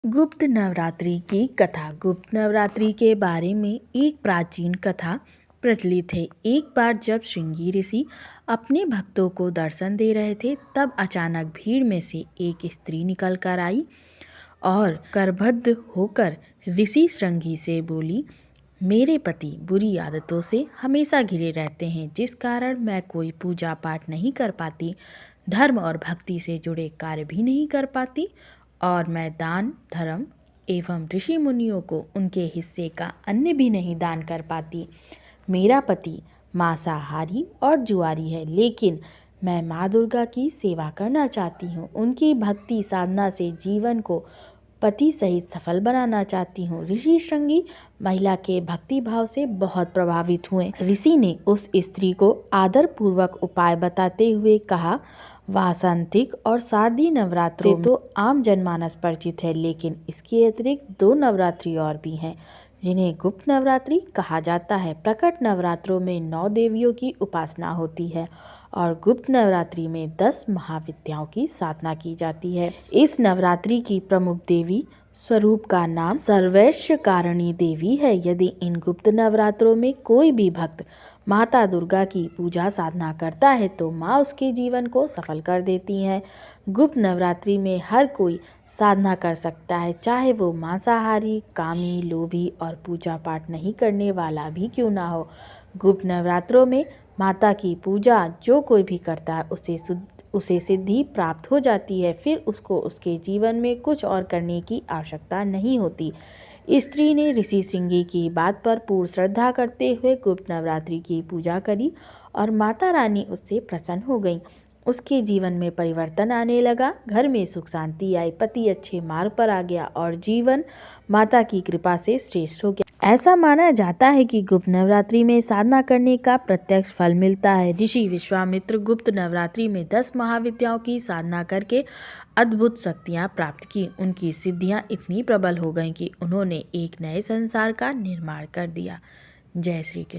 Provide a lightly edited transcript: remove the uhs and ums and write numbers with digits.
गुप्त नवरात्रि की कथा। गुप्त नवरात्रि के बारे में एक प्राचीन कथा प्रचलित है। एक बार जब श्रृंगी ऋषि अपने भक्तों को दर्शन दे रहे थे, तब अचानक भीड़ में से एक स्त्री निकल कर आई और करबद्ध होकर ऋषि श्रृंगी से बोली, मेरे पति बुरी आदतों से हमेशा घिरे रहते हैं, जिस कारण मैं कोई पूजा पाठ नहीं कर पाती, धर्म और भक्ति से जुड़े कार्य भी नहीं कर पाती, और मैं दान धर्म एवं ऋषि मुनियों को उनके हिस्से का अन्न भी नहीं दान कर पाती। मेरा पति मांसाहारी और जुआरी है, लेकिन मैं माँ दुर्गा की सेवा करना चाहती हूँ। उनकी भक्ति साधना से जीवन को पति सहित सफल बनाना चाहती हूँ। ऋषि श्रृंगी महिला के भक्ति भाव से बहुत प्रभावित हुए। ऋषि ने उस स्त्री को आदर पूर्वक उपाय बताते हुए कहा, वासंतिक और शारदीय नवरात्रों तो आम जनमानस परिचित है, लेकिन इसके अतिरिक्त 2 नवरात्रि और भी हैं, जिन्हें गुप्त नवरात्रि कहा जाता है। प्रकट नवरात्रों में 9 देवियों की उपासना होती है और गुप्त नवरात्रि में 10 महाविद्याओं की साधना की जाती है। इस नवरात्रि की प्रमुख देवी स्वरूप का नाम सर्वैश्वर्य कारिणी देवी है। यदि इन गुप्त नवरात्रों में कोई भी भक्त माता दुर्गा की पूजा साधना करता है, तो माँ उसके जीवन को सफल कर देती हैं। गुप्त नवरात्रि में हर कोई साधना कर सकता है, चाहे वो मांसाहारी, कामी, लोभी और पूजा पाठ नहीं करने वाला भी क्यों ना हो। गुप्त नवरात्रों में माता की पूजा जो कोई भी करता है, उसे सिद्धि प्राप्त हो जाती है। फिर उसको उसके जीवन में कुछ और करने की आवश्यकता नहीं होती। स्त्री ने ऋषि श्रृंगी की बात पर पूर्ण श्रद्धा करते हुए गुप्त नवरात्रि की पूजा करी और माता रानी उससे प्रसन्न हो गई। उसके जीवन में परिवर्तन आने लगा, घर में सुख शांति आई, पति अच्छे मार्ग पर आ गया और जीवन माता की कृपा से श्रेष्ठ हो गया। ऐसा माना जाता है कि गुप्त नवरात्रि में साधना करने का प्रत्यक्ष फल मिलता है। ऋषि विश्वामित्र गुप्त नवरात्रि में 10 महाविद्याओं की साधना करके अद्भुत शक्तियां प्राप्त की। उनकी सिद्धियां इतनी प्रबल हो गईं कि उन्होंने एक नए संसार का निर्माण कर दिया। जय श्री कृष्ण।